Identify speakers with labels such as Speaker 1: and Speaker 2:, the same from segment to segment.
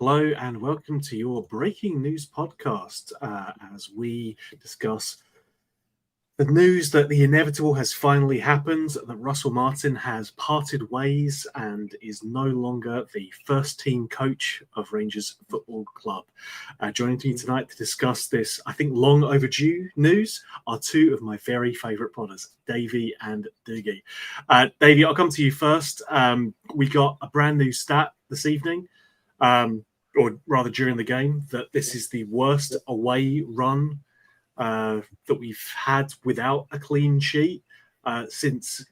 Speaker 1: Hello and welcome to your breaking news podcast as we discuss the news that the inevitable has finally happened, that Russell Martin has parted ways and is no longer the first team coach of Rangers Football Club. Joining me tonight to discuss this, I think, long overdue news are two of my very favourite podders, Davie and Dougie. Davie, I'll come to you first. We got a brand new stat this evening. Or rather during the game, that this is the worst away run that we've had without a clean sheet since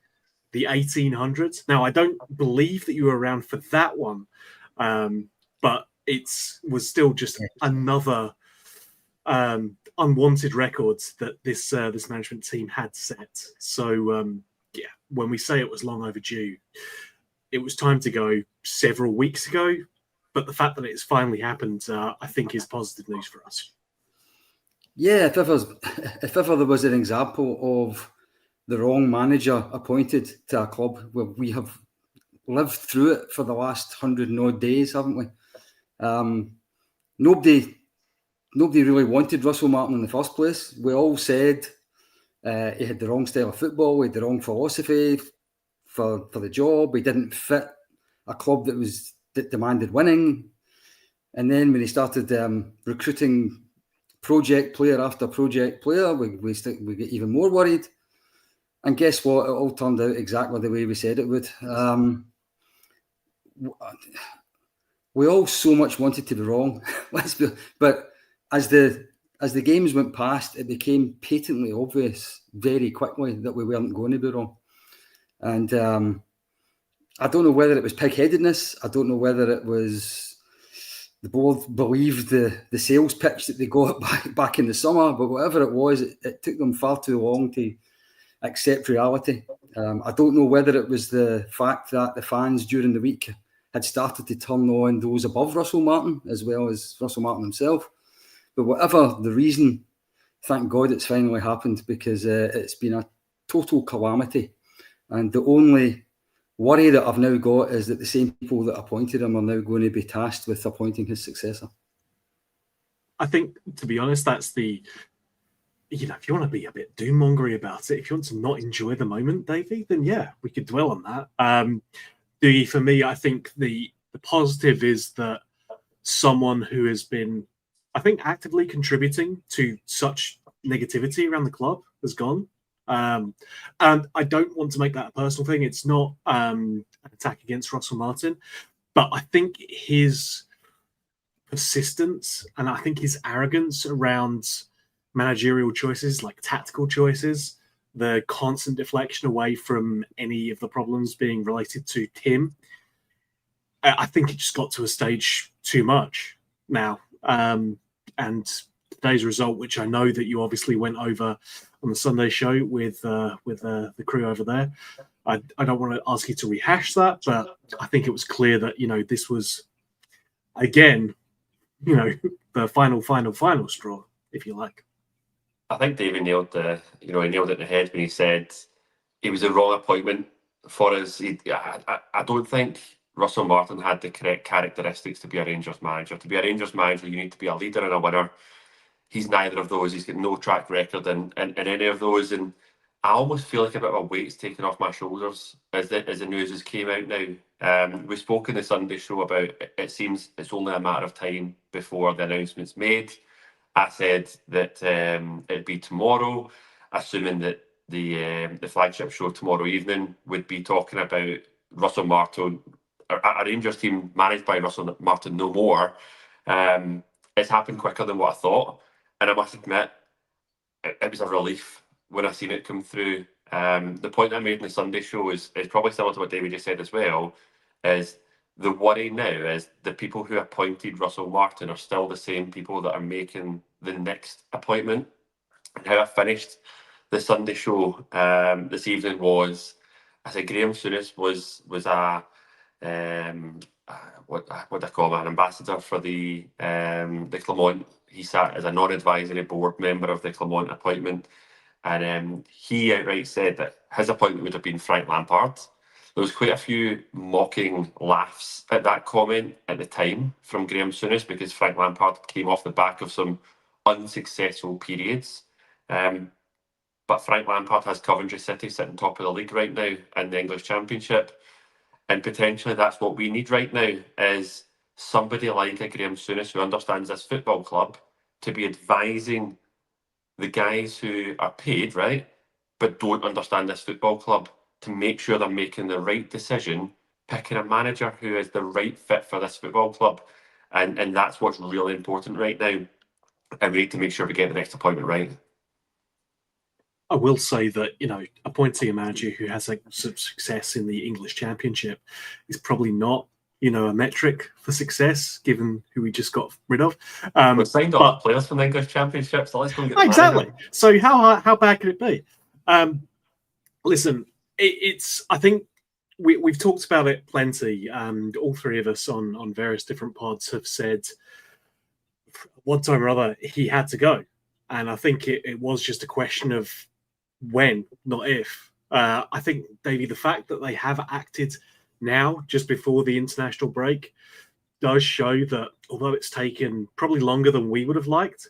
Speaker 1: the 1800s. Now, I don't believe that you were around for that one, but it was still just another unwanted records that this management team had set. So, when we say it was long overdue, it was time to go several weeks ago. But the fact that it's finally happened, I think, is positive news for us.
Speaker 2: Yeah, if ever there was an example of the wrong manager appointed to a club, well, we have lived through it for the last 100 and odd days, haven't we? Nobody really wanted Russell Martin in the first place. We all said he had the wrong style of football, he had the wrong philosophy for the job. He didn't fit a club that demanded winning. And then when he started recruiting project player after project player, we get even more worried. And guess what? It all turned out exactly the way we said it would. We all so much wanted to be wrong. But as the games went past, it became patently obvious very quickly that we weren't going to be wrong. And I don't know whether it was pig-headedness. I don't know whether it was the board believed the sales pitch that they got back in the summer, but whatever it was, it took them far too long to accept reality. I don't know whether it was the fact that the fans during the week had started to turn on those above Russell Martin as well as Russell Martin himself. But whatever the reason, thank God it's finally happened, because it's been a total calamity. And the only worry that I've now got is that the same people that appointed him are now going to be tasked with appointing his successor.
Speaker 1: I think, to be honest, that's if you want to be a bit doom-mongery about it, if you want to not enjoy the moment, Davey, then yeah, we could dwell on that. For me, I think the positive is that someone who has been, I think, actively contributing to such negativity around the club has gone. And I don't want to make that a personal thing. It's not an attack against Russell Martin, but I think his persistence and I think his arrogance around managerial choices, like tactical choices, the constant deflection away from any of the problems being related to Tim, I think it just got to a stage too much now. And today's result, which I know that you obviously went over on the Sunday show with the crew over there. I don't want to ask you to rehash that, but I think it was clear that, this was, again, the final straw, if you like.
Speaker 3: I think Davey nailed it in the head when he said he was the wrong appointment for us. I don't think Russell Martin had the correct characteristics to be a Rangers manager. To be a Rangers manager, you need to be a leader and a winner. He's neither of those. He's got no track record in any of those. And I almost feel like a bit of a weight's taken off my shoulders as the news has came out now. We spoke in the Sunday show about it seems it's only a matter of time before the announcement's made. I said that it'd be tomorrow, assuming that the flagship show tomorrow evening would be talking about Russell Martin, a Rangers team managed by Russell Martin no more. It's happened quicker than what I thought. And I must admit, it was a relief when I seen it come through. The point I made in the Sunday show is probably similar to what David just said as well, is the worry now is the people who appointed Russell Martin are still the same people that are making the next appointment. And how I finished the Sunday show this evening was, I said Graham Souness was a what do I call him, an ambassador for the Clermont. He sat as a non-advisory board member of the Clermont appointment, and he outright said that his appointment would have been Frank Lampard. there was quite a few mocking laughs at that comment at the time from Graham Souness, because Frank Lampard came off the back of some unsuccessful periods. But Frank Lampard has Coventry City sitting top of the league right now in the English Championship. And potentially that's what we need right now, is somebody like a Graham Souness who understands this football club to be advising the guys who are paid, right, but don't understand this football club, to make sure they're making the right decision, picking a manager who is the right fit for this football club. And that's what's really important right now. And we need to make sure we get the next appointment right.
Speaker 1: I will say that, appointing a manager who has some success in the English Championship is probably not, a metric for success, given who we just got rid of.
Speaker 3: We've signed off players from the English Championship, so let's go and get
Speaker 1: exactly. So how bad could it be? Listen, it's. I think we've talked about it plenty, and all three of us on various different pods have said one time or other he had to go, and I think it was just a question of when, not if. I think, Davey, the fact that they have acted now, just before the international break, does show that although it's taken probably longer than we would have liked,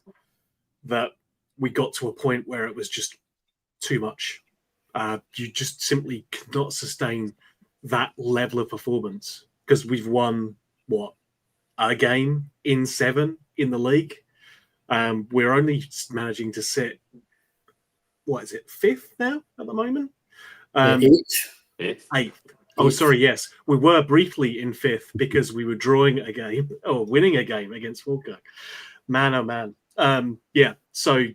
Speaker 1: that we got to a point where it was just too much. You just simply could not sustain that level of performance, because we've won, a game in 7 in the league. We're only managing to sit, 5th now at the moment? 8th. Oh, sorry, yes. We were briefly in 5th because we were drawing a game, or winning a game against Falkirk. Man, oh man. So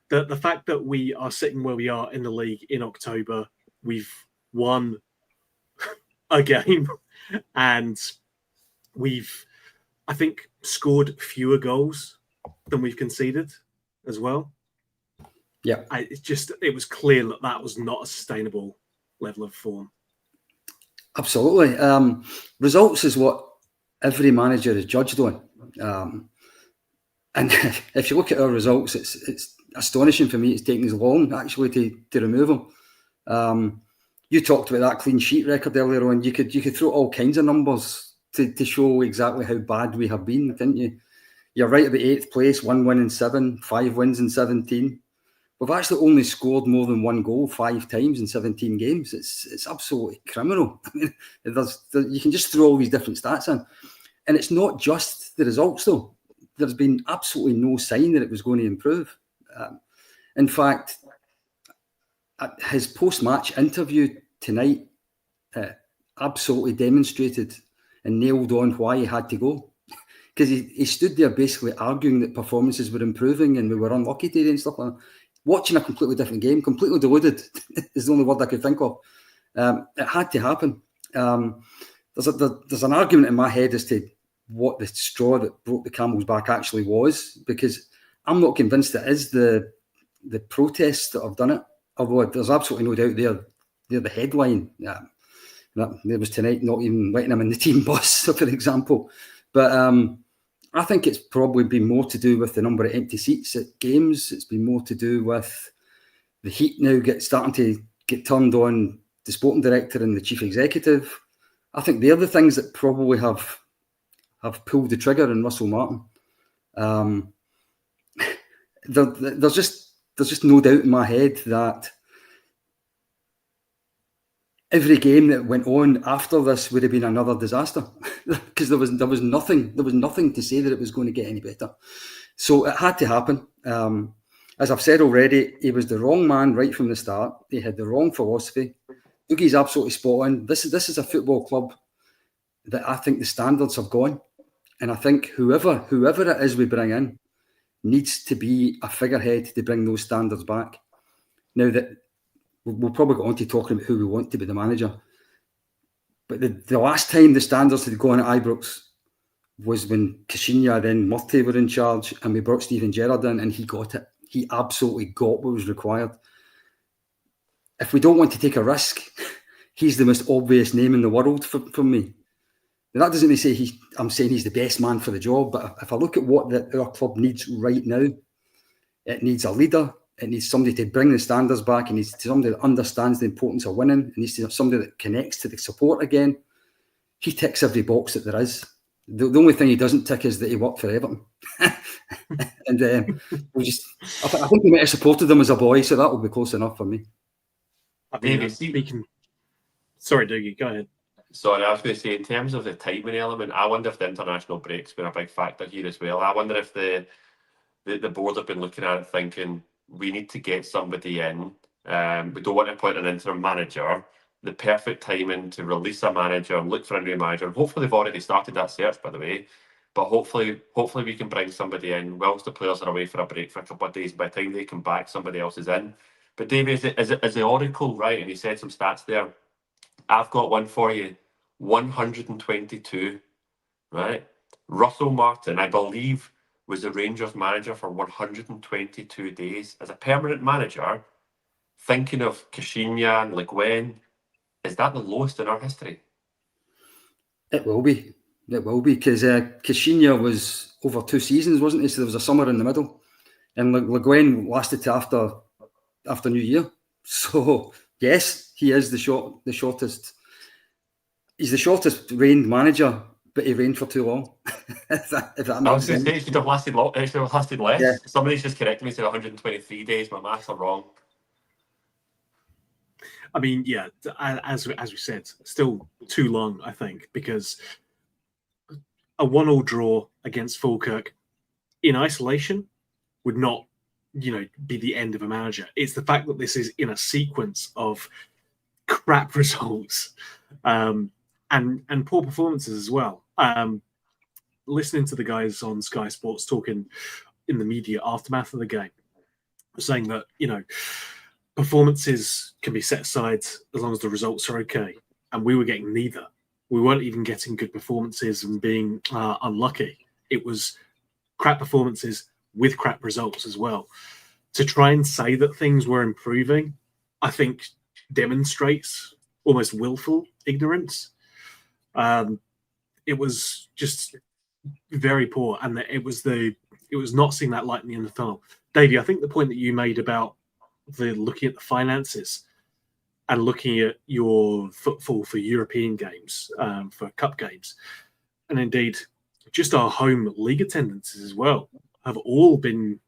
Speaker 1: the fact that we are sitting where we are in the league in October, we've won a game, and we've, I think, scored fewer goals than we've conceded as well.
Speaker 2: Yeah.
Speaker 1: It was clear that was not a sustainable level of form.
Speaker 2: Absolutely. Results is what every manager is judged on. And if you look at our results, it's astonishing for me. It's taken us long, actually, to remove them. You talked about that clean sheet record earlier on. You could throw all kinds of numbers to show exactly how bad we have been, didn't you? You're right about 8th place, 1 win in 7, 5 wins in 17. We've actually only scored more than 1 goal 5 times in 17 games. It's absolutely criminal. I mean, you can just throw all these different stats in. And it's not just the results, though. There's been absolutely no sign that it was going to improve. In fact, his post-match interview tonight absolutely demonstrated and nailed on why he had to go. Because he stood there basically arguing that performances were improving and we were unlucky today and stuff like that. Watching a completely different game, completely deluded is the only word I could think of. It had to happen. There's an argument in my head as to what the straw that broke the camel's back actually was, because I'm not convinced it is the protests that have done it, although there's absolutely no doubt they're the headline. There was tonight not even letting him in the team bus, for example. But I think it's probably been more to do with the number of empty seats at games. It's been more to do with the heat now starting to get turned on the sporting director and the chief executive. I think they're the things that probably have pulled the trigger in Russell Martin. There's just no doubt in my head that every game that went on after this would have been another disaster, because there was nothing to say that it was going to get any better. So it had to happen. As I've said already, he was the wrong man right from the start. He had the wrong philosophy. Dougie's absolutely spot on. This is a football club that I think the standards have gone, and I think whoever it is we bring in needs to be a figurehead to bring those standards back. Now that we'll probably go on to talking about who we want to be the manager. But the last time the standards had gone at Ibrox was when Kashinya, then Murty were in charge, and we brought Stephen Gerrard in, and he got it. He absolutely got what was required. If we don't want to take a risk, he's the most obvious name in the world for me. Now, that doesn't mean say I'm saying he's the best man for the job, but if I look at what our club needs right now, it needs a leader. it needs somebody to bring the standards back. It needs somebody that understands the importance of winning. It needs to have somebody that connects to the support again. He ticks every box that there is. The only thing he doesn't tick is that he worked for Everton. And I think he might have supported them as a boy, so that will be close enough for me.
Speaker 1: Sorry, Dougie, go ahead.
Speaker 3: Sorry, I was going to say, in terms of the timing element, I wonder if the international break's been a big factor here as well. I wonder if the board have been looking at it thinking, we need to get somebody in. We don't want to appoint an interim manager. The perfect timing to release a manager and look for a new manager. Hopefully they've already started that search, by the way. But hopefully we can bring somebody in whilst the players are away for a break for a couple of days. By the time they come back, somebody else is in. But Davie, is the Oracle right? And he said some stats there. I've got one for you. 122, right? Russell Martin, I believe, was the Rangers manager for 122 days. As a permanent manager, thinking of Kashinya and Le Guin, is that the lowest in our history?
Speaker 2: It will be. It will be, because Kashinya was over 2 seasons, wasn't he? So there was a summer in the middle. And Le Guin lasted to after New Year. So, yes, he is the shortest. He's the shortest reigned manager, but he reigned for too long. if that makes sense.
Speaker 3: I was going to say it should have lasted less.
Speaker 2: Yeah.
Speaker 3: Somebody's just corrected me, said 123 days. My maths are wrong.
Speaker 1: I mean, yeah, as we said, still too long, I think, because a 1-1 draw against Falkirk in isolation would not, be the end of a manager. It's the fact that this is in a sequence of crap results and poor performances as well. Listening to the guys on Sky Sports talking in the media aftermath of the game, saying that, performances can be set aside as long as the results are okay. And we were getting neither. We weren't even getting good performances and being unlucky. It was crap performances with crap results as well. To try and say that things were improving, I think demonstrates almost willful ignorance. It was just very poor, and it was not seeing that light in the end of the tunnel. Davey, I think the point that you made about looking at the finances and looking at your footfall for European games, for cup games, and indeed just our home league attendances as well, have all been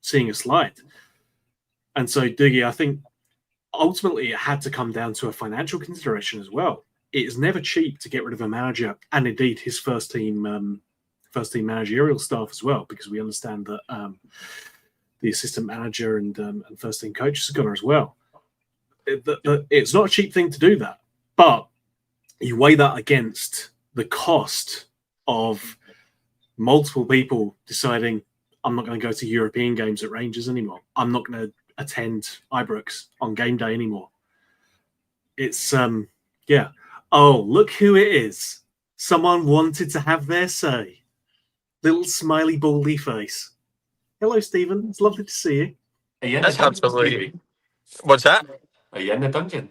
Speaker 1: seeing a slide. And so, Dougie, I think ultimately it had to come down to a financial consideration as well. It is never cheap to get rid of a manager, and indeed his first team managerial staff as well, because we understand that the assistant manager and first team coaches are gone as well. It's not a cheap thing to do that, but you weigh that against the cost of multiple people deciding, I'm not going to go to European games at Rangers anymore. I'm not going to attend Ibrox on game day anymore. It's yeah. Oh, look who it is. Someone wanted to have their say. Little smiley baldy face. Hello, Stephen. It's lovely to see you.
Speaker 4: That's absolutely. What's that?
Speaker 3: Are you in the dungeon?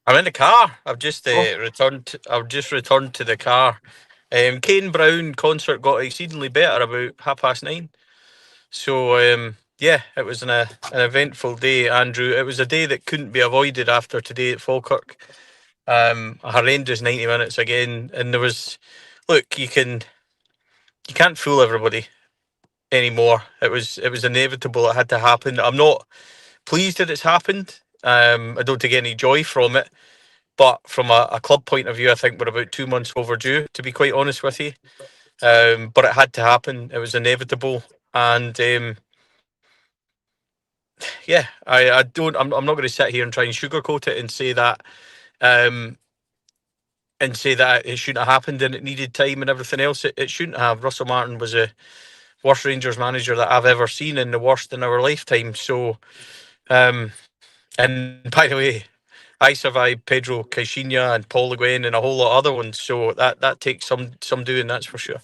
Speaker 4: I'm in the car. I've just returned. I've just returned to the car. Kane Brown concert got exceedingly better about 9:30. So yeah, it was an eventful day, Andrew. It was a day that couldn't be avoided after today at Falkirk. A horrendous 90 minutes again, and there was, look, you can't fool everybody anymore. It was inevitable. It had to happen. I'm not pleased that it's happened. I don't take any joy from it. But from a club point of view, I think we're about 2 months overdue, to be quite honest with you. But it had to happen. It was inevitable. And yeah, I'm not going to sit here and try and sugarcoat it and say that it shouldn't have happened and it needed time and everything else. It shouldn't have. Russell Martin was the worst Rangers manager that I've ever seen, and the worst in our lifetime. So, and by the way, I survived Pedro Caixinha and Paul Le Guin and a whole lot of other ones. So that takes some doing, that's for sure.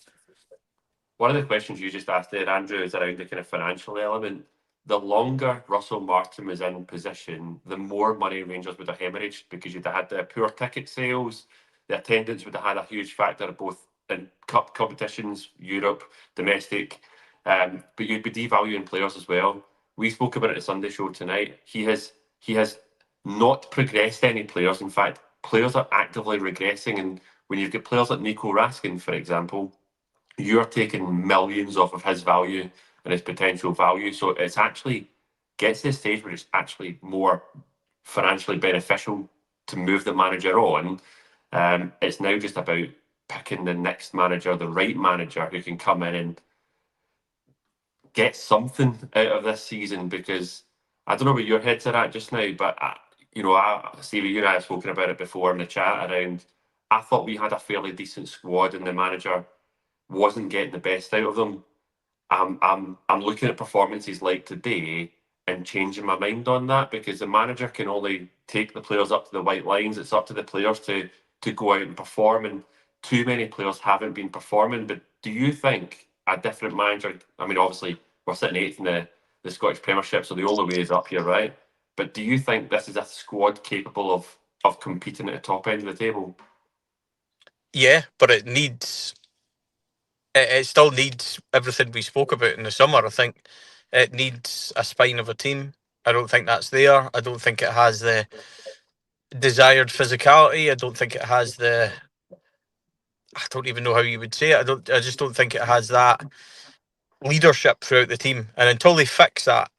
Speaker 3: One of the questions you just asked there, Andrew, is around the kind of financial element. The longer Russell Martin was in position, the more money Rangers would have hemorrhaged, because you'd have had the poor ticket sales, the attendance would have had a huge factor both in cup competitions, Europe, domestic, but you'd be devaluing players as well. we spoke about it at the Sunday show tonight. He has not progressed any players. In fact, players are actively regressing. And when you've got players like Nico Raskin, for example, you're taking millions off of his value and his potential value. So it's actually gets to the stage where it's actually more financially beneficial to move the manager on. It's now just about picking the next manager, the right manager who can come in and get something out of this season. Because I don't know where your heads are at just now, but Stevie, you and I have spoken about it before in the chat around. I thought we had a fairly decent squad, and the manager wasn't getting the best out of them. I'm looking at performances like today and changing my mind on that, because the manager can only take the players up to the white lines. It's up to the players to go out and perform, and too many players haven't been performing. But do you think a different manager? I mean, obviously we're sitting 8th in the Scottish Premiership, so the only way is up here, right? But do you think this is a squad capable of competing at the top end of the table?
Speaker 4: Yeah, but it still needs everything we spoke about in the summer. I think it needs a spine of a team. I don't think that's there. I don't think it has the desired physicality. I don't think it has the. I don't even know how you would say it. I just don't think it has that leadership throughout the team. And until they fix that,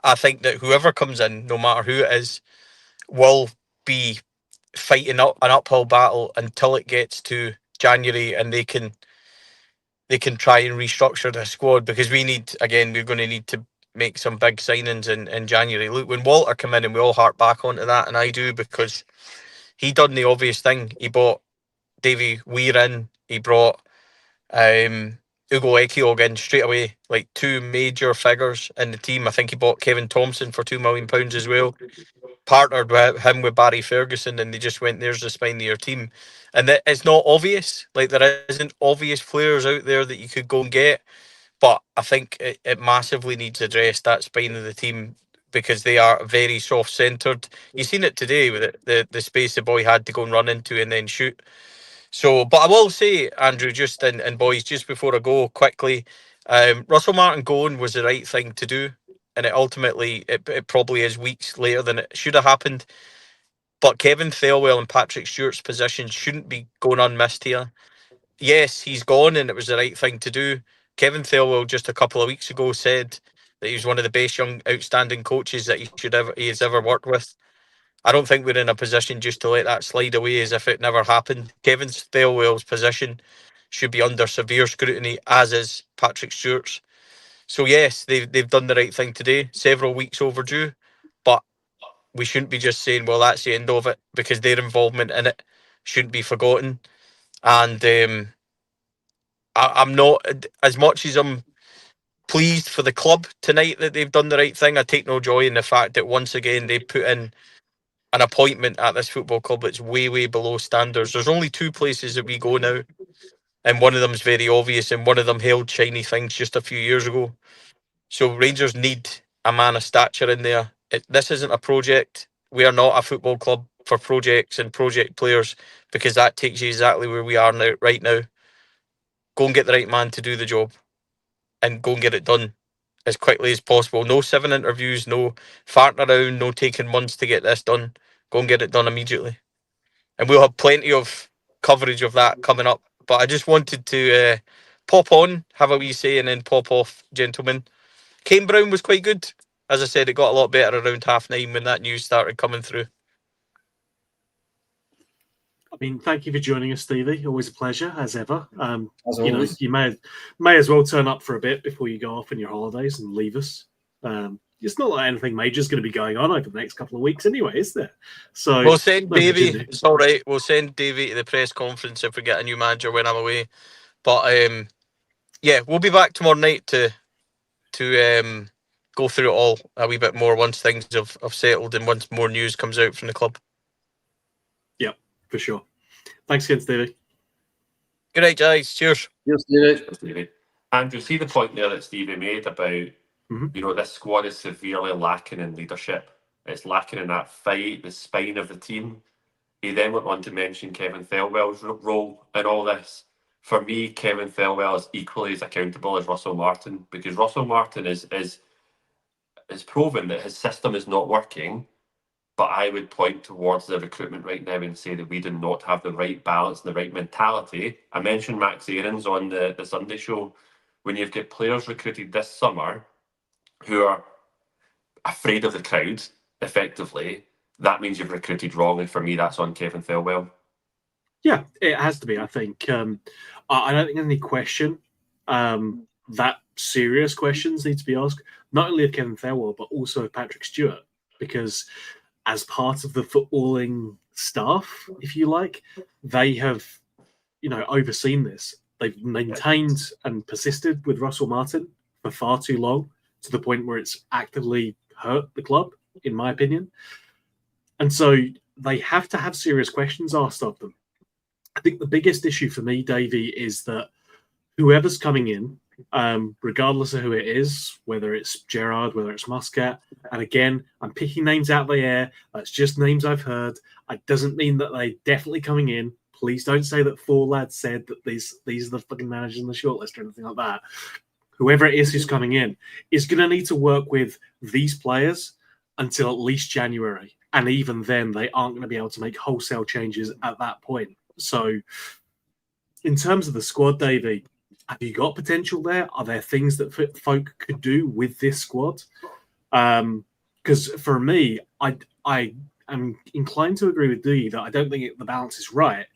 Speaker 4: I think that whoever comes in, no matter who it is, will be fighting up an uphill battle until it gets to January and they can try and restructure the squad, because we're going to need to make some big signings in January. Look, when Walter came in, and we all hark back onto that, and I do, because he done the obvious thing. He bought Davie Weir in. He brought Ugo Ekiog in straight away, like two major figures in the team. I think he bought Kevin Thompson for £2 million as well. Partnered with him with Barry Ferguson, and they just went, there's the spine of your team. And that it's not obvious. Like, there isn't obvious players out there that you could go and get. But I think it massively needs addressed, that spine of the team, because they are very soft-centred. You've seen it today with the space the boy had to go and run into and then shoot. So, but I will say, Andrew, just and boys, just before I go quickly, Russell Martin going was the right thing to do. And it probably is weeks later than it should have happened. But Kevin Thelwell and Patrick Stewart's position shouldn't be going unmissed here. Yes, he's gone, and it was the right thing to do. Kevin Thelwell just a couple of weeks ago said that he was one of the best young outstanding coaches that he has ever worked with. I don't think we're in a position just to let that slide away as if it never happened. Kevin Thelwell's position should be under severe scrutiny, as is Patrick Stewart's. So yes, they've done the right thing today. Several weeks overdue, but we shouldn't be just saying, well, that's the end of it, because their involvement in it shouldn't be forgotten. And I'm not, as much as I'm pleased for the club tonight that they've done the right thing, I take no joy in the fact that once again they put in an appointment at this football club that's way, way below standards. There's only two places that we go now, and one of them's very obvious, and one of them held shiny things just a few years ago. So Rangers need a man of stature in there. This isn't a project. We are not a football club for projects and project players, because that takes you exactly where we are now, right now. Go and get the right man to do the job, and go and get it done as quickly as possible. No 7 interviews, no farting around, no taking months to get this done. Go and get it done immediately. And we'll have plenty of coverage of that coming up. But I just wanted to pop on, have a wee say, and then pop off, gentlemen. Kane Brown was quite good. As I said, it got a lot better around 9:30 when that news started coming through.
Speaker 1: I mean, thank you for joining us, Stevie. Always a pleasure, as ever.
Speaker 2: As
Speaker 1: you know,
Speaker 2: always.
Speaker 1: you may as well turn up for a bit before you go off on your holidays and leave us. It's not like anything major is going to be going on over the next couple of weeks anyway, is there? So
Speaker 4: we'll send
Speaker 1: no
Speaker 4: Davie.
Speaker 1: urgency.
Speaker 4: It's all right. We'll send Davie to the press conference if we get a new manager when I'm away. But yeah, we'll be back tomorrow night to go through it all a wee bit more once things have settled and once more news comes out from the club.
Speaker 1: Yeah, for sure. Thanks again, Stevie.
Speaker 4: Good night, guys. Cheers.
Speaker 2: Cheers, Stevie.
Speaker 3: Stevie. Andrew, see the point there that Stevie made about this squad is severely lacking in leadership. It's lacking in that fight, the spine of the team. He then went on to mention Kevin Thelwell's role in all this. For me, Kevin Thelwell is equally as accountable as Russell Martin, because Russell Martin is it's proven that his system is not working. But I would point towards the recruitment right now and say that we do not have the right balance and the right mentality. I mentioned Max Aarons on the Sunday show. When you've got players recruited this summer who are afraid of the crowd, effectively, that means you've recruited wrong. And for me, that's on Kevin Thelwell.
Speaker 1: Yeah, it has to be, I think. I don't think any question that serious questions need to be asked, not only of Kevin Thelwell, but also of Patrick Stewart, because as part of the footballing staff, if you like, they have, overseen this. They've maintained and persisted with Russell Martin for far too long, to the point where it's actively hurt the club, in my opinion. And so they have to have serious questions asked of them. I think the biggest issue for me, Davie, is that whoever's coming in, regardless of who it is, whether it's Gerrard, whether it's Muscat, and again, I'm picking names out of the air. That's just names I've heard. It doesn't mean that they're definitely coming in. Please don't say that 4 lads said that these are the fucking managers in the shortlist or anything like that. Whoever it is who's coming in is going to need to work with these players until at least January. And even then, they aren't going to be able to make wholesale changes at that point. So in terms of the squad, Davie, have you got potential there? Are there things that folk could do with this squad? Because for me, I am inclined to agree with Dougie that I don't think the balance is right,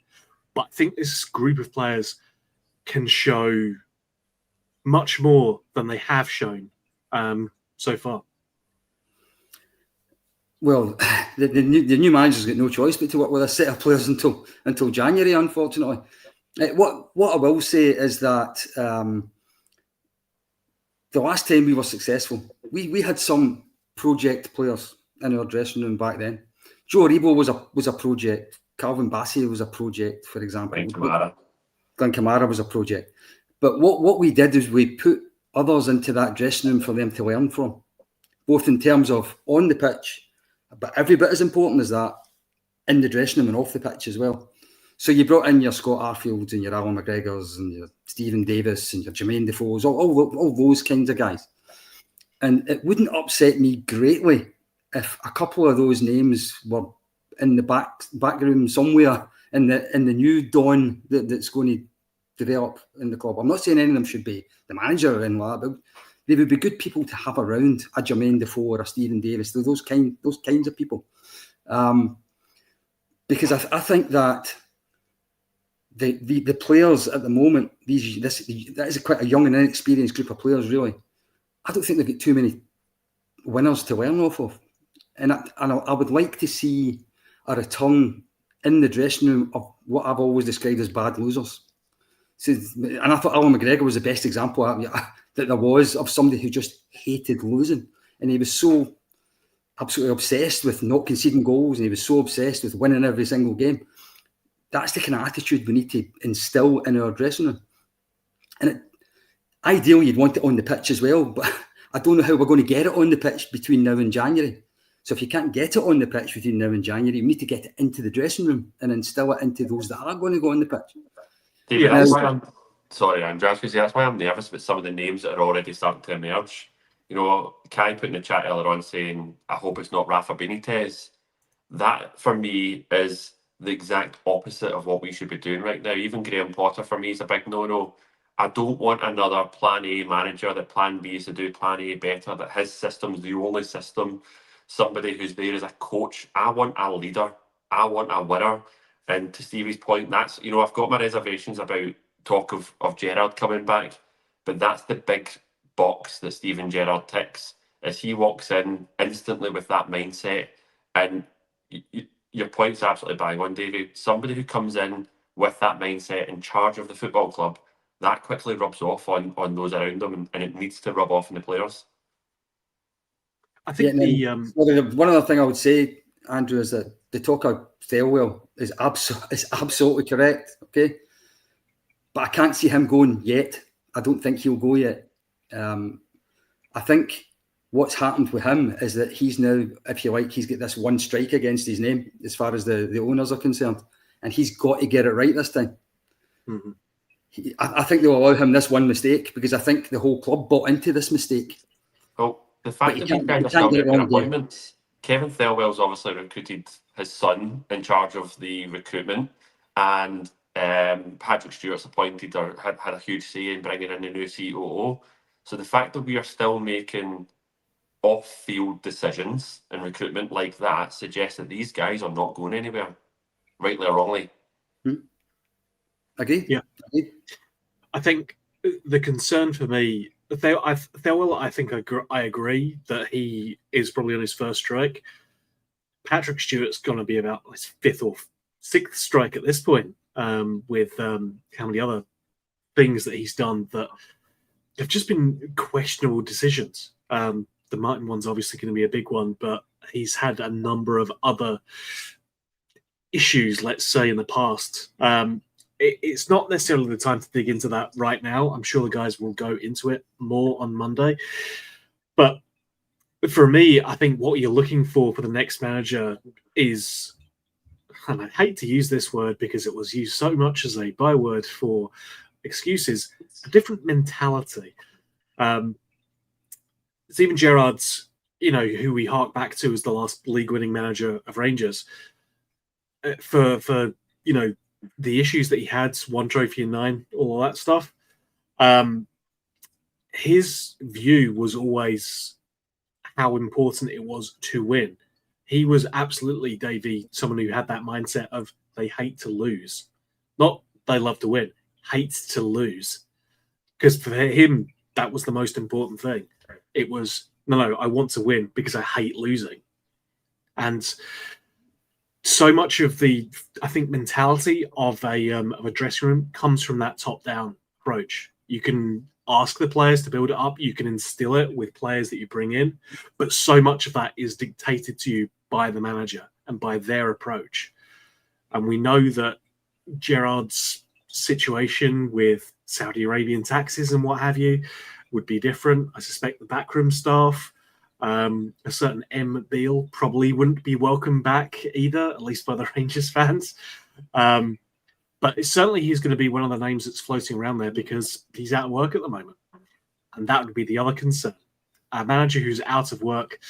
Speaker 1: but I think this group of players can show much more than they have shown so far.
Speaker 2: Well, the new manager's got no choice but to work with a set of players until January, unfortunately. What I will say is that the last time we were successful, we had some project players in our dressing room back then. Joe Aribo was a project. Calvin Bassey was a project, for example. Glenn Kamara was a project. But what we did is we put others into that dressing room for them to learn from, both in terms of on the pitch, but every bit as important as that, in the dressing room and off the pitch as well. So you brought in your Scott Arfields and your Alan McGregors and your Stephen Davis and your Jermaine Defoe's, all those kinds of guys. And it wouldn't upset me greatly if a couple of those names were in the back room somewhere in the new dawn that's going to develop in the club. I'm not saying any of them should be the manager or anything like that, but they would be good people to have around, a Jermaine Defoe or a Stephen Davis, those kinds of people. Because I think that the players at the moment, that is quite a young and inexperienced group of players, really. I don't think they've got too many winners to learn off of. And I would like to see a return in the dressing room of what I've always described as bad losers. And I thought Alan McGregor was the best example that there was of somebody who just hated losing. And he was so absolutely obsessed with not conceding goals, and he was so obsessed with winning every single game. That's the kind of attitude we need to instill in our dressing room. And ideally, you'd want it on the pitch as well, but I don't know how we're going to get it on the pitch between now and January. So if you can't get it on the pitch between now and January, you need to get it into the dressing room and instill it into those that are going to go on the pitch.
Speaker 3: David, that's why that's why I'm nervous about some of the names that are already starting to emerge. You know, Kai put in the chat earlier on saying, I hope it's not Rafa Benitez. That, for me, is the exact opposite of what we should be doing right now. Even Graham Potter, for me, is a big no-no. I don't want another Plan A manager that Plan B is to do Plan A better, that his system's the only system, somebody who's there as a coach. I want a leader. I want a winner. And to Stevie's point, that's, you know, I've got my reservations about talk of Gerrard coming back, but that's the big box that Steven Gerrard ticks, as he walks in instantly with that mindset. And your point's absolutely bang on, Davey. Somebody who comes in with that mindset in charge of the football club, that quickly rubs off on those around them, and it needs to rub off on the players.
Speaker 1: I think
Speaker 2: one other thing I would say, Andrew, is that the talk of Thelwell is absolutely correct, okay? But I can't see him going yet. I don't think he'll go yet. I think what's happened with him is that he's now, if you like, he's got this one strike against his name as far as the owners are concerned, and he's got to get it right this time.
Speaker 1: Mm-hmm.
Speaker 2: I think they'll allow him this one mistake because I think the whole club bought into this mistake.
Speaker 3: Oh, The fact
Speaker 2: you
Speaker 3: that these
Speaker 2: can't-
Speaker 3: guys
Speaker 2: you
Speaker 3: are still
Speaker 2: can't get it
Speaker 3: making
Speaker 2: wrong, Dave.
Speaker 3: appointments. Kevin Thelwell's obviously recruited his son in charge of the recruitment, and Patrick Stewart's appointed or had a huge say in bringing in the new COO. So the fact that we are still making off-field decisions in recruitment like that suggests that these guys are not going anywhere, rightly or wrongly.
Speaker 2: Agreed.
Speaker 1: Yeah.
Speaker 2: Agreed.
Speaker 1: I think the concern for me, Thelwell, I think I agree that he is probably on his first strike. Patrick Stewart's going to be about his fifth or sixth strike at this point, with how many other things that he's done that have just been questionable decisions. The Martin one's obviously going to be a big one, but he's had a number of other issues, let's say, in the past. It's not necessarily the time to dig into that right now. I'm sure the guys will go into it more on Monday. But for me, I think what you're looking for the next manager is, and I hate to use this word because it was used so much as a byword for excuses, a different mentality. Steven Gerrard's, who we hark back to as the last league-winning manager of Rangers, for the issues that he had, 1 trophy in 9, all that stuff. His view was always how important it was to win. He was absolutely, Davie, someone who had that mindset of they hate to lose. Not they love to win, hates to lose. Because for him, that was the most important thing. It was, no, I want to win because I hate losing. And so much of the, I think, mentality of a dressing room comes from that top-down approach. You can ask the players to build it up. You can instill it with players that you bring in. But so much of that is dictated to you by the manager and by their approach. And we know that Gerrard's situation with Saudi Arabian taxes and what have you would be different. I suspect the backroom staff, a certain M. Beale probably wouldn't be welcome back either, at least by the Rangers fans. But certainly he's going to be one of the names that's floating around there because he's out of work at the moment. And that would be the other concern. A manager who's out of work,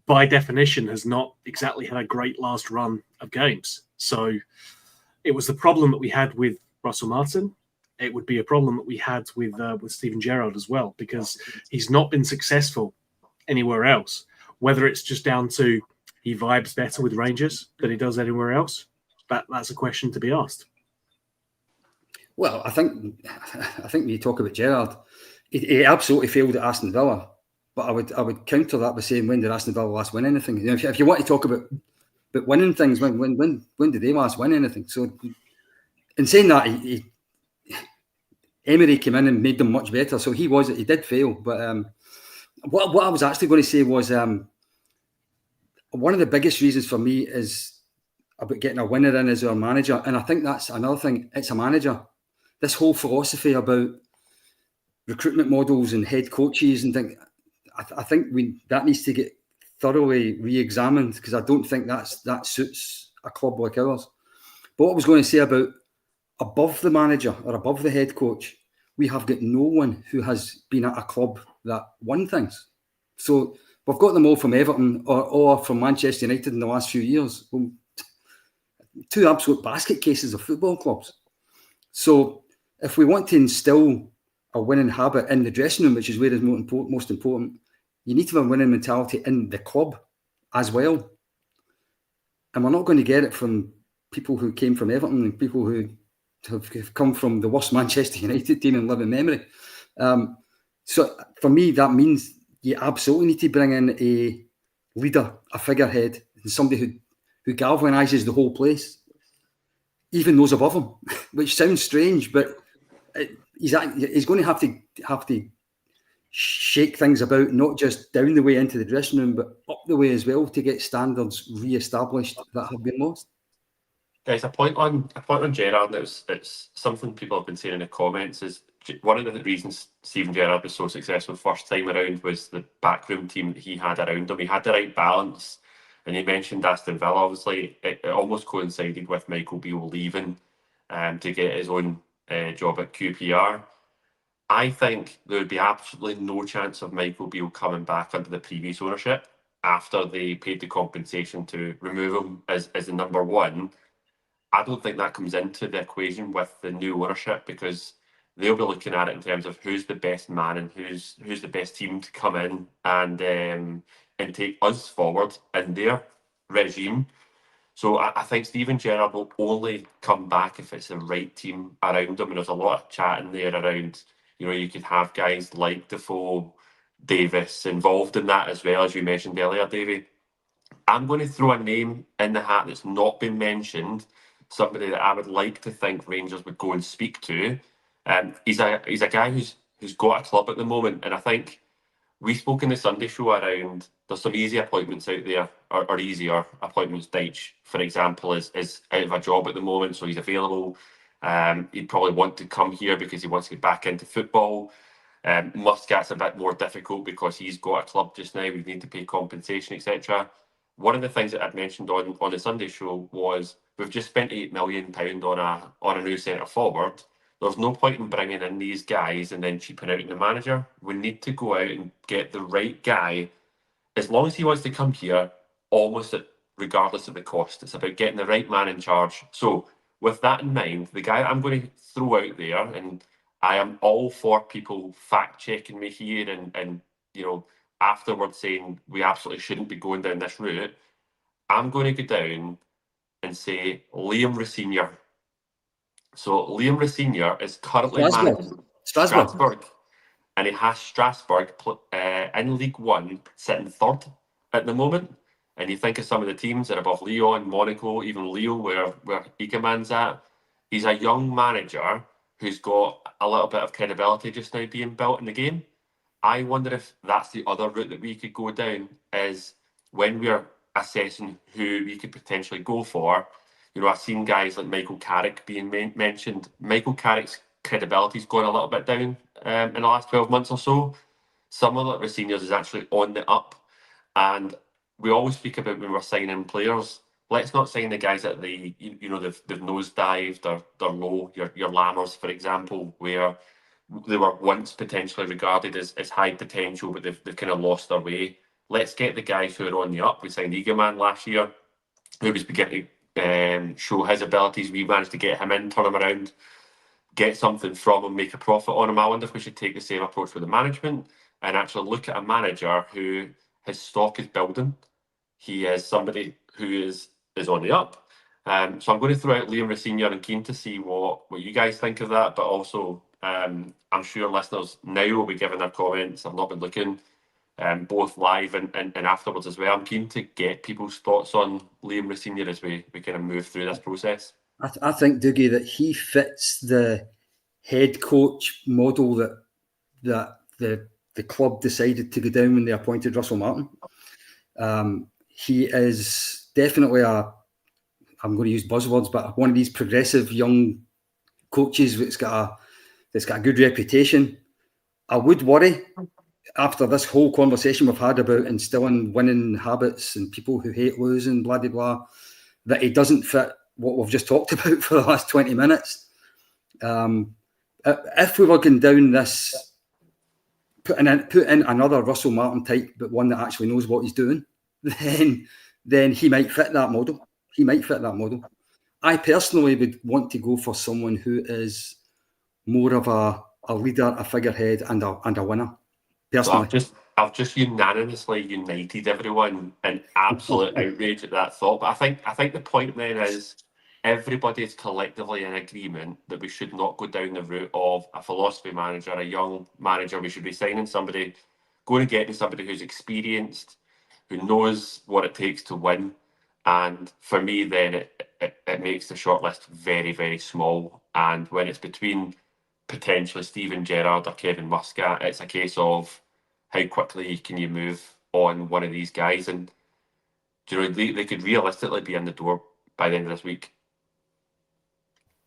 Speaker 1: by definition, has not exactly had a great last run of games. So it was the problem that we had with Russell Martin. It would be a problem that we had with Steven Gerrard as well, because he's not been successful anywhere else. Whether it's just down to he vibes better with Rangers than he does anywhere else, that's a question to be asked.
Speaker 2: Well, I think when you talk about Gerrard, he absolutely failed at Aston Villa. But I would counter that by saying, when did Aston Villa last win anything? If you want to talk about winning things, when did they last win anything? So, in saying that, Emery came in and made them much better. So he did fail. But what I was actually going to say was one of the biggest reasons for me is about getting a winner in as our manager. And I think that's another thing. It's a manager. This whole philosophy about recruitment models and head coaches and things, I think that needs to get thoroughly re-examined, because I don't think that suits a club like ours. But what I was going to say about above the manager or above the head coach, we have got no one who has been at a club that won things. So we've got them all from Everton or from Manchester United in the last few years. Well, 2 absolute basket cases of football clubs. So if we want to instill a winning habit in the dressing room, which is where it's most important, you need to have a winning mentality in the club as well. And we're not going to get it from people who came from Everton and people who have come from the worst Manchester United team in living memory. So for me, that means you absolutely need to bring in a leader, a figurehead, and somebody who galvanises the whole place, even those above him, which sounds strange, but he's going to have to shake things about, not just down the way into the dressing room, but up the way as well, to get standards re-established that have been lost.
Speaker 3: Guys, a point on Gerrard, it's something people have been saying in the comments, is one of the reasons Steven Gerrard was so successful first time around was the backroom team that he had around him. He had the right balance, and he mentioned Aston Villa. Obviously, it almost coincided with Michael Beale leaving to get his own job at QPR. I think there would be absolutely no chance of Michael Beale coming back under the previous ownership after they paid the compensation to remove him as the number one. I don't think that comes into the equation with the new ownership, because they'll be looking at it in terms of who's the best man and who's the best team to come in and take us forward in their regime. So I think Steven Gerrard will only come back if it's the right team around him. And there's a lot of chat in there around, you could have guys like Defoe, Davis involved in that as well, as you mentioned earlier, Davie. I'm going to throw a name in the hat that's not been mentioned, somebody that I would like to think Rangers would go and speak to. He's a guy who's got a club at the moment, and I think we spoke in the Sunday show around there's some easy appointments out there, or easier appointments. Deitch, for example, is out of a job at the moment, so he's available. He'd probably want to come here because he wants to get back into football. Muscat's a bit more difficult because he's got a club just now. We need to pay compensation, etc. One of the things that I'd mentioned on the Sunday show was we've just spent £8 million on a new centre forward. There's no point in bringing in these guys and then cheaping out the manager. We need to go out and get the right guy, as long as he wants to come here, regardless of the cost. It's about getting the right man in charge. So with that in mind, the guy I'm going to throw out there, and I am all for people fact checking me here and afterwards saying we absolutely shouldn't be going down this route. I'm going to go down and say Liam Rossinier. So Liam Rossinier is currently managing Strasbourg, and he has Strasbourg in League One sitting third at the moment. And you think of some of the teams that are above Lyon, Monaco, even Lille, where Egeman's at. He's a young manager who's got a little bit of credibility just now being built in the game. I wonder if that's the other route that we could go down, is when we're assessing who we could potentially go for. I've seen guys like Michael Carrick being mentioned. Michael Carrick's credibility's gone a little bit down in the last 12 months or so. Someone like Rossiniers is actually on the up. And we always speak about when we're signing players, let's not sign the guys that they've nosedived or they're low. Your Lammers, for example, where they were once potentially regarded as high potential, but they've kind of lost their way. Let's get the guys who are on the up. We signed Egeman last year, who was beginning to show his abilities. We managed to get him in, turn him around, get something from him, make a profit on him. I wonder if we should take the same approach with the management and actually look at a manager who his stock is building. He is somebody who is on the up. So I'm going to throw out Liam Rossinier and keen to see what you guys think of that. But also, I'm sure listeners now will be giving their comments. I've not been looking both live and afterwards as well. I'm keen to get people's thoughts on Liam Rossinier as we kind of move through this process.
Speaker 2: I think, Dougie, that he fits the head coach model that the club decided to go down when they appointed Russell Martin. He is definitely I'm going to use buzzwords, but one of these progressive young coaches that's got a good reputation. I would worry, after this whole conversation we've had about instilling winning habits and people who hate losing, blah, blah, blah, that he doesn't fit what we've just talked about for the last 20 minutes. If we were going down this, put in another Russell Martin type, but one that actually knows what he's doing, then he might fit that model. I personally would want to go for someone who is more of a leader, a figurehead, and a winner. Personally.
Speaker 3: So I've just unanimously united everyone in absolute outrage at that thought. But I think the point then is everybody is collectively in agreement that we should not go down the route of a philosophy manager, a young manager. We should be signing somebody, going and getting somebody who's experienced, who knows what it takes to win. And for me, then it makes the shortlist very, very small. And when it's between potentially Steven Gerrard or Kevin Muscat, it's a case of how quickly can you move on one of these guys. And they could realistically be in the door by the end of this week.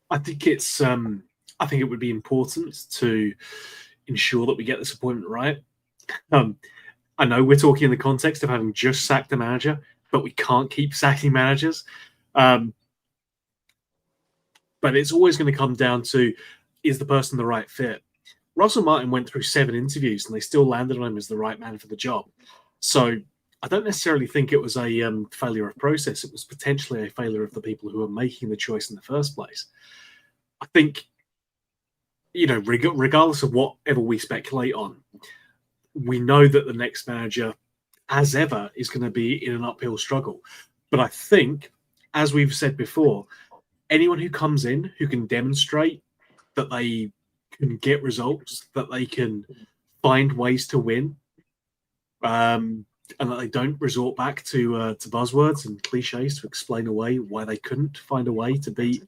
Speaker 1: I think it would be important to ensure that we get this appointment right. I know we're talking in the context of having just sacked a manager, but we can't keep sacking managers. But it's always going to come down to, is the person the right fit? Russell Martin went through 7 interviews and they still landed on him as the right man for the job. So I don't necessarily think it was a failure of process. It was potentially a failure of the people who were making the choice in the first place. I think, regardless of whatever we speculate on, we know that the next manager, as ever, is going to be in an uphill struggle. But I think, as we've said before, anyone who comes in who can demonstrate that they can get results, that they can find ways to win, and that they don't resort back to buzzwords and cliches to explain away why they couldn't find a way to beat,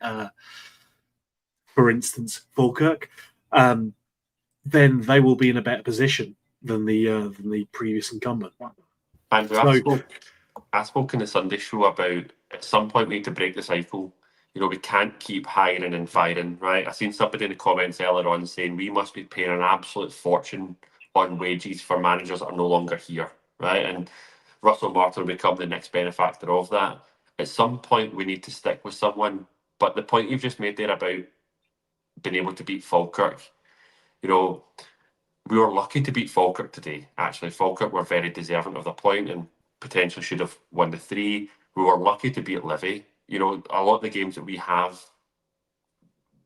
Speaker 1: for instance, Falkirk, then they will be in a better position than the previous incumbent.
Speaker 3: Andrew, I spoke in the Sunday show about at some point we need to break the cycle. We can't keep hiring and firing, right? I seen somebody in the comments earlier on saying we must be paying an absolute fortune on wages for managers that are no longer here, right? And Russell Martin will become the next benefactor of that. At some point, we need to stick with someone. But the point you've just made there about being able to beat Falkirk, we were lucky to beat Falkirk today. Actually, Falkirk were very deserving of the point and potentially should have won the 3. We were lucky to beat Livy. A lot of the games that we have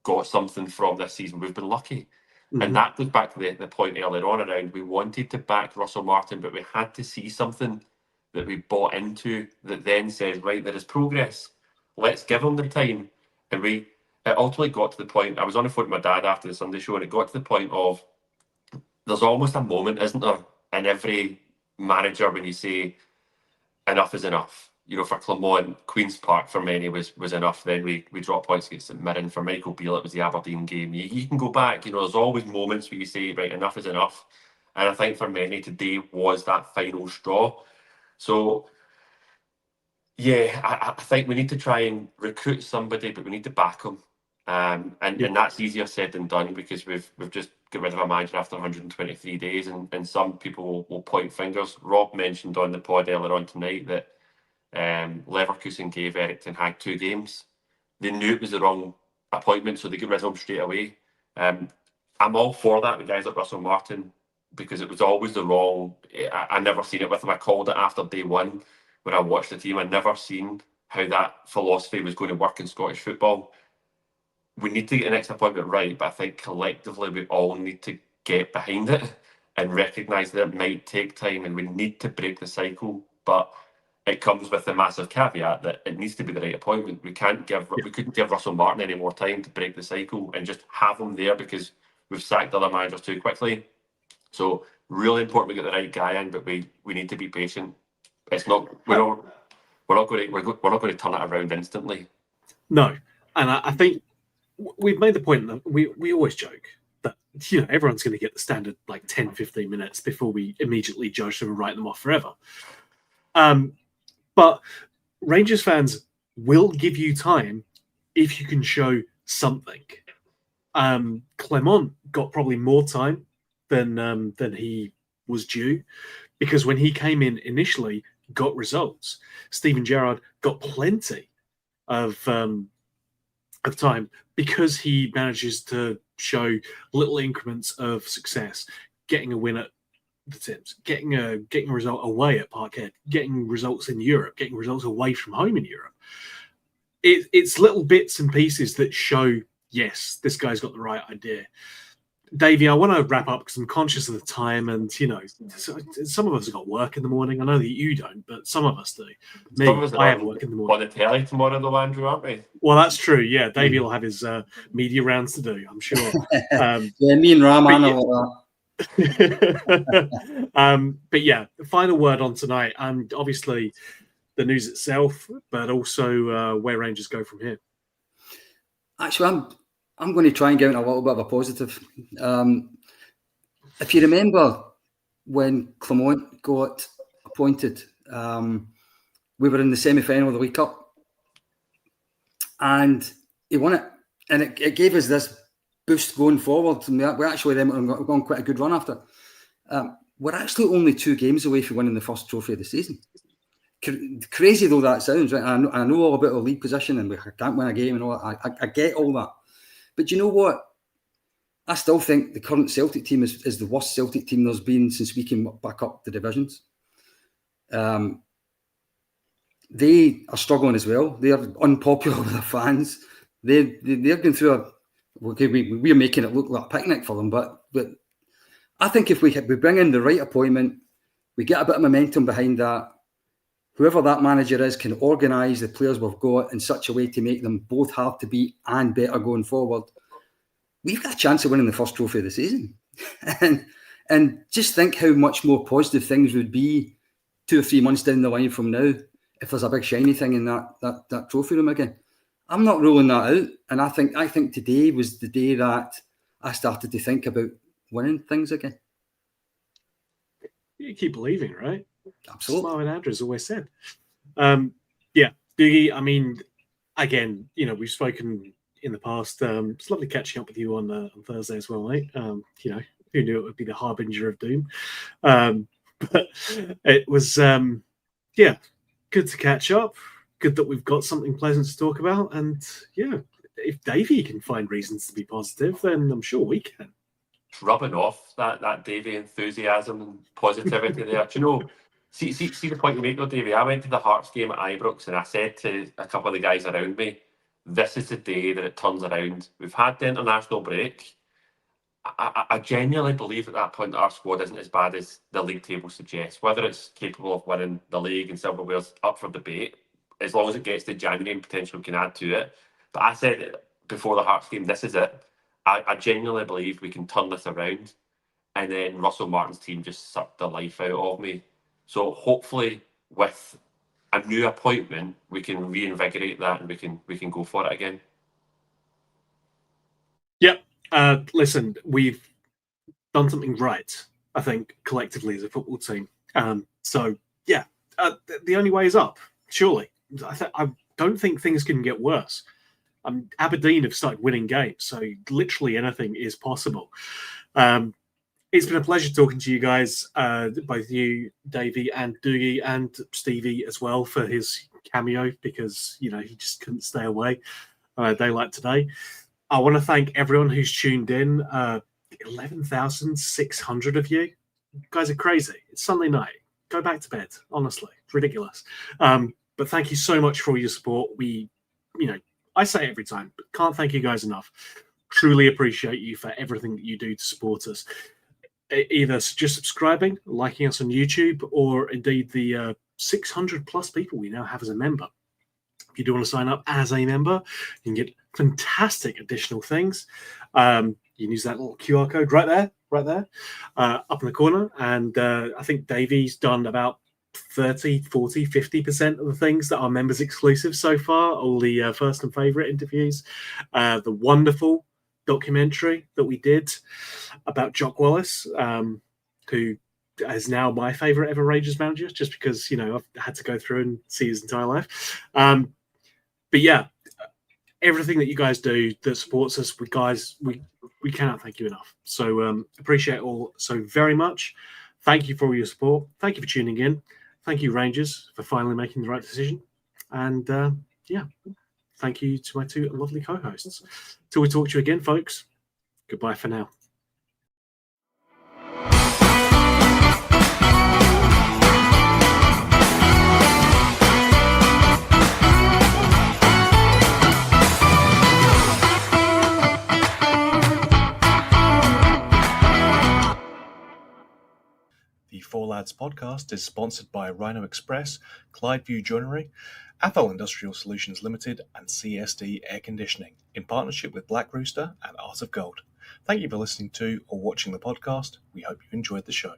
Speaker 3: got something from this season, we've been lucky. Mm-hmm. And that goes back to the point earlier on around we wanted to back Russell Martin, but we had to see something that we bought into that then says, right, there is progress. Let's give him the time. And it ultimately got to the point, I was on the phone with my dad after the Sunday show, and it got to the point of there's almost a moment, isn't there, in every manager when you say enough is enough. For Clermont, Queen's Park for many was enough. Then we dropped points against St Mirren. For Michael Beale, it was the Aberdeen game. You can go back. There's always moments where you say, right, enough is enough. And I think for many today was that final straw. So, yeah, I think we need to try and recruit somebody, but we need to back them. And that's easier said than done because we've just got rid of a manager after 123 days, and some people will point fingers. Rob mentioned on the pod earlier on tonight that Leverkusen gave Erik ten Hag 2 games. They knew it was the wrong appointment, so they got rid of him straight away. I'm all for that with guys like Russell Martin because it was always the wrong. I never seen it with him. I called it after day 1 when I watched the team. I never seen how that philosophy was going to work in Scottish football. We need to get the next appointment right, but I think collectively we all need to get behind it and recognise that it might take time and we need to break the cycle. But it comes with the massive caveat that it needs to be the right appointment. We couldn't give Russell Martin any more time to break the cycle and just have him there because we've sacked other managers too quickly. So really important we get the right guy in, but we need to be patient. It's not we're not going to turn it around instantly.
Speaker 1: No, and I think we've made the point that we always joke that everyone's going to get the standard 10-15 minutes before we immediately judge them and write them off forever. But Rangers fans will give you time if you can show something. Clermont got probably more time than he was due because when he came in initially, got results. Steven Gerrard got plenty of time because he manages to show little increments of success, getting a win at the Tims, getting a result away at Parkhead, getting results in Europe, getting results away from home in Europe. It's little bits and pieces that show, yes, this guy's got the right idea. Davey, I want to wrap up because I'm conscious of the time, and some of us have got work in the morning. I know that you don't, but some of us do. I have work in the morning.
Speaker 3: On the telly tomorrow, though, Andrew, aren't we?
Speaker 1: Well, that's true. Yeah, Davey will have his media rounds to do, I'm sure.
Speaker 2: Yeah, me and Rahman are like that.
Speaker 1: But yeah, the final word on tonight, and obviously the news itself, but also where Rangers go from here.
Speaker 2: Actually, I'm going to try and get a little bit of a positive. If you remember when Clermont got appointed, we were in the semi-final of the League Cup, and he won it, and it gave us this boost going forward. And we actually then were on quite a good run after. We're actually only 2 games away from winning the first trophy of the season. Crazy though that sounds, right? I know all about our league position and we can't win a game and all that. I get all that. But you know what? I still think the current Celtic team is the worst Celtic team there's been since we came back up the divisions. They are struggling as well. They are unpopular with their fans. They're going through we're making it look like a picnic for them, but I think if we bring in the right appointment, we get a bit of momentum behind that, whoever that manager is can organise the players we've got in such a way to make them both hard to beat and better going forward, we've got a chance of winning the first trophy of the season. and just think how much more positive things would be 2 or 3 months down the line from now if there's a big shiny thing in that trophy room again. I'm not ruling that out. And I think today was the day that I started to think about winning things again.
Speaker 1: You keep believing, right?
Speaker 2: Absolutely.
Speaker 1: Smile and Andrew's always said. Yeah, Dougie, I mean, again, we've spoken in the past. It's lovely catching up with you on Thursday as well, mate. Who knew it would be the harbinger of doom? But it was, good to catch up. Good that we've got something pleasant to talk about. And yeah, if Davie can find reasons to be positive, then I'm sure we can.
Speaker 3: Rubbing off that Davie enthusiasm and positivity there. Do you know, see the point you make though, Davie? I went to the Hearts game at Ibrox and I said to a couple of the guys around me, this is the day that it turns around. We've had the international break. I genuinely believe at that point that our squad isn't as bad as the league table suggests. Whether it's capable of winning the league and silverware's up for debate, as long as it gets to January and potentially can add to it. But I said it before the Hearts game, this is it. I genuinely believe we can turn this around. And then Russell Martin's team just sucked the life out of me. So hopefully with a new appointment, we can reinvigorate that and we can go for it again.
Speaker 1: Yep. Listen, we've done something right, I think, collectively as a football team. The only way is up, surely. I don't think things can get worse. Aberdeen have started winning games, so literally anything is possible. It's been a pleasure talking to you guys, both you, Davie, and Dougie, and Stevie as well for his cameo, because he just couldn't stay away a day like today. I want to thank everyone who's tuned in. 11,600 of you. You guys are crazy. It's Sunday night. Go back to bed. Honestly, it's ridiculous. But thank you so much for all your support. I say it every time, but can't thank you guys enough. Truly appreciate you for everything that you do to support us. Either just subscribing, liking us on YouTube, or indeed the 600 plus people we now have as a member. If you do want to sign up as a member, you can get fantastic additional things. You can use that little QR code right there, up in the corner. And I think Davie's done about 30, 40, 50% of the things that are members exclusive so far. All the first and favourite interviews, the wonderful documentary that we did about Jock Wallace, who is now my favourite ever Rangers manager, just because, I've had to go through and see his entire life. But yeah, everything that you guys do that supports us, we cannot thank you enough. So appreciate it all so very much. Thank you for all your support. Thank you for tuning in. Thank you, Rangers, for finally making the right decision. And thank you to my two lovely co-hosts. Till we talk to you again, folks. Goodbye for now.
Speaker 5: The Four Lads podcast is sponsored by Rhino Express, Clydeview Joinery, Athol Industrial Solutions Limited, and CSD Air Conditioning, in partnership with Black Rooster and Art of Gold. Thank you for listening to or watching the podcast. We hope you enjoyed the show.